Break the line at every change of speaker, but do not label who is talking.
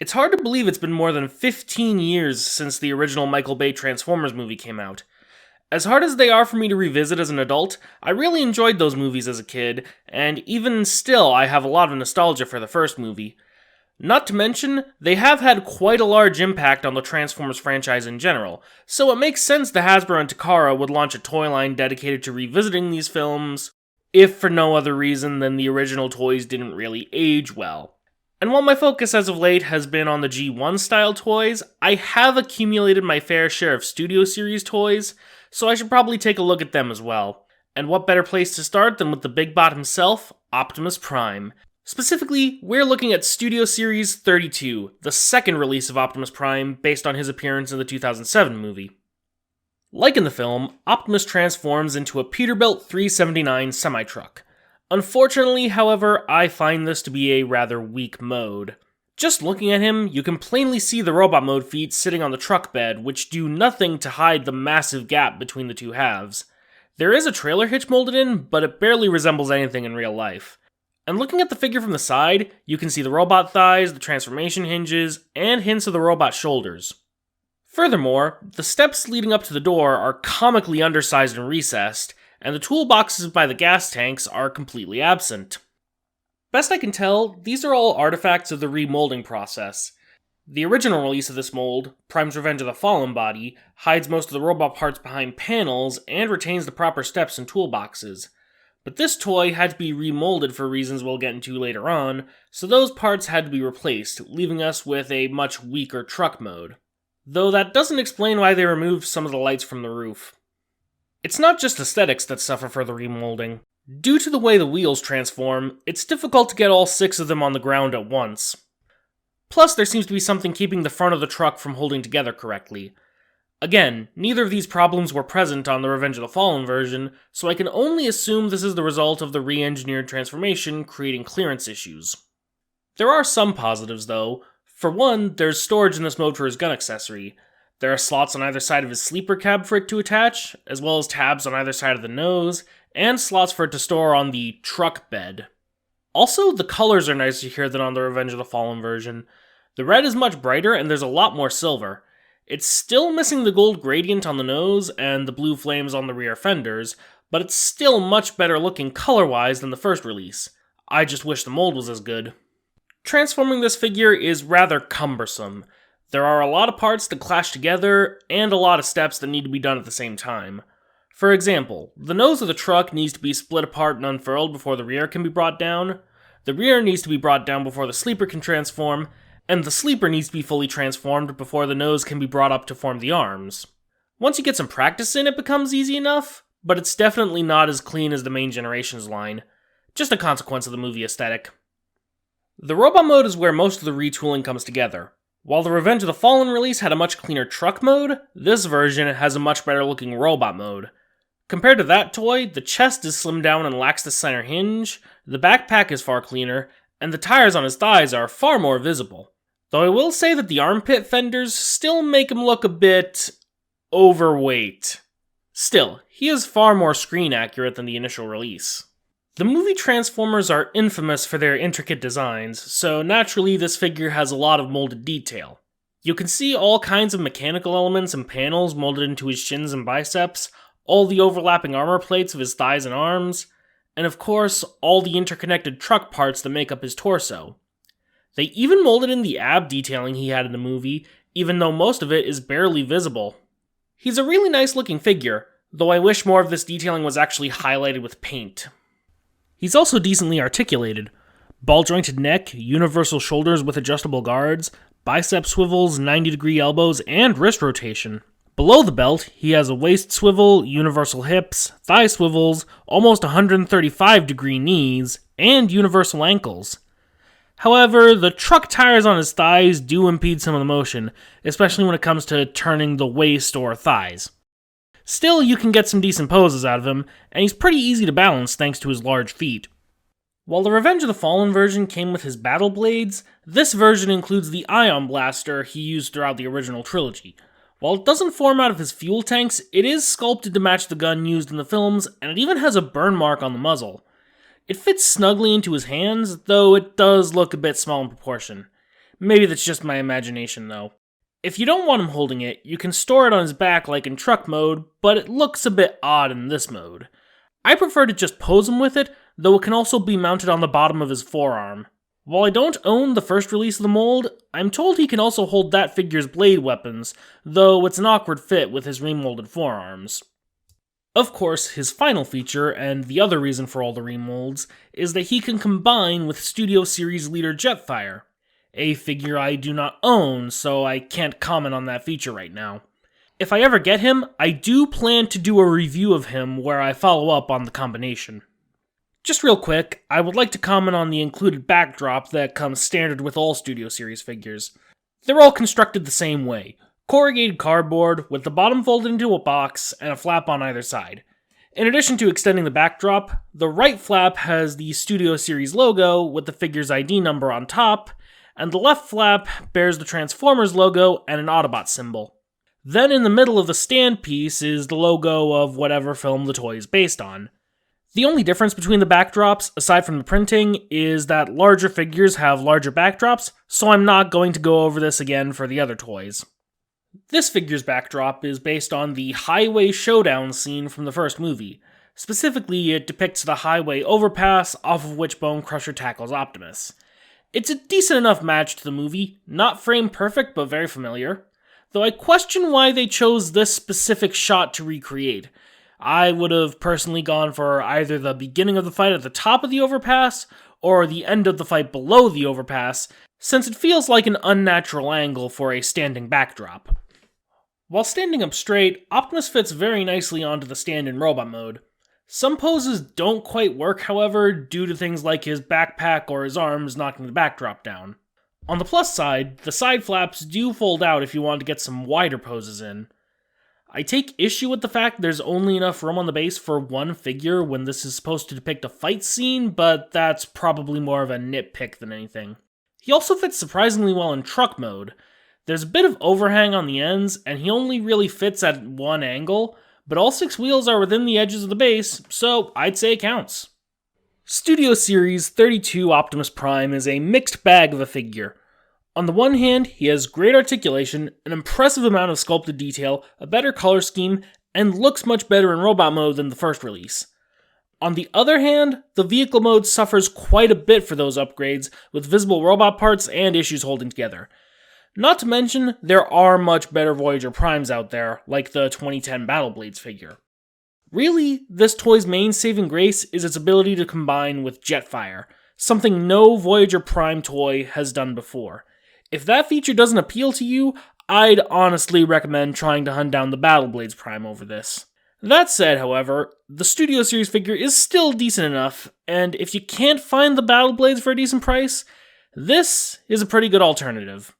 It's hard to believe it's been more than 15 years since the original Michael Bay Transformers movie came out. As hard as they are for me to revisit as an adult, I really enjoyed those movies as a kid, and even still I have a lot of nostalgia for the first movie. Not to mention, they have had quite a large impact on the Transformers franchise in general, so it makes sense that Hasbro and Takara would launch a toy line dedicated to revisiting these films, if for no other reason than the original toys didn't really age well. And while my focus as of late has been on the G1 style toys, I have accumulated my fair share of Studio Series toys, so I should probably take a look at them as well. And what better place to start than with the big bot himself, Optimus Prime. Specifically, we're looking at Studio Series 32, the second release of Optimus Prime based on his appearance in the 2007 movie. Like in the film, Optimus transforms into a Peterbilt 379 semi-truck. Unfortunately, however, I find this to be a rather weak mode. Just looking at him, you can plainly see the robot mode feet sitting on the truck bed, which do nothing to hide the massive gap between the two halves. There is a trailer hitch molded in, but it barely resembles anything in real life. And looking at the figure from the side, you can see the robot thighs, the transformation hinges, and hints of the robot shoulders. Furthermore, the steps leading up to the door are comically undersized and recessed, and the toolboxes by the gas tanks are completely absent. Best I can tell, these are all artifacts of the remolding process. The original release of this mold, Prime's Revenge of the Fallen body, hides most of the robot parts behind panels and retains the proper steps and toolboxes. But this toy had to be remolded for reasons we'll get into later on, so those parts had to be replaced, leaving us with a much weaker truck mode. Though that doesn't explain why they removed some of the lights from the roof. It's not just aesthetics that suffer for the remolding. Due to the way the wheels transform, it's difficult to get all 6 of them on the ground at once. Plus, there seems to be something keeping the front of the truck from holding together correctly. Again, neither of these problems were present on the Revenge of the Fallen version, so I can only assume this is the result of the re-engineered transformation creating clearance issues. There are some positives though. For one, there's storage in this mode for his gun accessory. There are slots on either side of his sleeper cab for it to attach, as well as tabs on either side of the nose, and slots for it to store on the truck bed. Also, the colors are nicer here than on the Revenge of the Fallen version. The red is much brighter and there's a lot more silver. It's still missing the gold gradient on the nose and the blue flames on the rear fenders, but it's still much better looking color-wise than the first release. I just wish the mold was as good. Transforming this figure is rather cumbersome. There are a lot of parts that clash together, and a lot of steps that need to be done at the same time. For example, the nose of the truck needs to be split apart and unfurled before the rear can be brought down, the rear needs to be brought down before the sleeper can transform, and the sleeper needs to be fully transformed before the nose can be brought up to form the arms. Once you get some practice in, it becomes easy enough, but it's definitely not as clean as the main Generations line. Just a consequence of the movie aesthetic. The robot mode is where most of the retooling comes together. While the Revenge of the Fallen release had a much cleaner truck mode, this version has a much better looking robot mode. Compared to that toy, the chest is slimmed down and lacks the center hinge, the backpack is far cleaner, and the tires on his thighs are far more visible. Though I will say that the armpit fenders still make him look a bit overweight. Still, he is far more screen accurate than the initial release. The movie Transformers are infamous for their intricate designs, so naturally this figure has a lot of molded detail. You can see all kinds of mechanical elements and panels molded into his shins and biceps, all the overlapping armor plates of his thighs and arms, and of course, all the interconnected truck parts that make up his torso. They even molded in the ab detailing he had in the movie, even though most of it is barely visible. He's a really nice looking figure, though I wish more of this detailing was actually highlighted with paint. He's also decently articulated. Ball-jointed neck, universal shoulders with adjustable guards, bicep swivels, 90-degree elbows, and wrist rotation. Below the belt, he has a waist swivel, universal hips, thigh swivels, almost 135-degree knees, and universal ankles. However, the truck tires on his thighs do impede some of the motion, especially when it comes to turning the waist or thighs. Still, you can get some decent poses out of him, and he's pretty easy to balance thanks to his large feet. While the Revenge of the Fallen version came with his battle blades, this version includes the ion blaster he used throughout the original trilogy. While it doesn't form out of his fuel tanks, it is sculpted to match the gun used in the films, and it even has a burn mark on the muzzle. It fits snugly into his hands, though it does look a bit small in proportion. Maybe that's just my imagination though. If you don't want him holding it, you can store it on his back like in truck mode, but it looks a bit odd in this mode. I prefer to just pose him with it, though it can also be mounted on the bottom of his forearm. While I don't own the first release of the mold, I'm told he can also hold that figure's blade weapons, though it's an awkward fit with his remolded forearms. Of course, his final feature, and the other reason for all the remolds, is that he can combine with Studio Series leader Jetfire, a figure I do not own, so I can't comment on that feature right now. If I ever get him, I do plan to do a review of him where I follow up on the combination. Just real quick, I would like to comment on the included backdrop that comes standard with all Studio Series figures. They're all constructed the same way, corrugated cardboard with the bottom folded into a box and a flap on either side. In addition to extending the backdrop, the right flap has the Studio Series logo with the figure's ID number on top, and the left flap bears the Transformers logo and an Autobot symbol. Then in the middle of the stand piece is the logo of whatever film the toy is based on. The only difference between the backdrops, aside from the printing, is that larger figures have larger backdrops, so I'm not going to go over this again for the other toys. This figure's backdrop is based on the highway showdown scene from the first movie. Specifically, it depicts the highway overpass off of which Bone Crusher tackles Optimus. It's a decent enough match to the movie, not frame perfect but very familiar, though I question why they chose this specific shot to recreate. I would have personally gone for either the beginning of the fight at the top of the overpass, or the end of the fight below the overpass, since it feels like an unnatural angle for a standing backdrop. While standing up straight, Optimus fits very nicely onto the stand in robot mode. Some poses don't quite work, however, due to things like his backpack or his arms knocking the backdrop down. On the plus side, the side flaps do fold out if you want to get some wider poses in. I take issue with the fact there's only enough room on the base for one figure when this is supposed to depict a fight scene, but that's probably more of a nitpick than anything. He also fits surprisingly well in truck mode. There's a bit of overhang on the ends, and he only really fits at one angle, but all 6 wheels are within the edges of the base, so I'd say it counts. Studio Series 32 Optimus Prime is a mixed bag of a figure. On the one hand, he has great articulation, an impressive amount of sculpted detail, a better color scheme, and looks much better in robot mode than the first release. On the other hand, the vehicle mode suffers quite a bit for those upgrades, with visible robot parts and issues holding together. Not to mention, there are much better Voyager Primes out there, like the 2010 Battle Blades figure. Really, this toy's main saving grace is its ability to combine with Jetfire, something no Voyager Prime toy has done before. If that feature doesn't appeal to you, I'd honestly recommend trying to hunt down the Battle Blades Prime over this. That said, however, the Studio Series figure is still decent enough, and if you can't find the Battle Blades for a decent price, this is a pretty good alternative.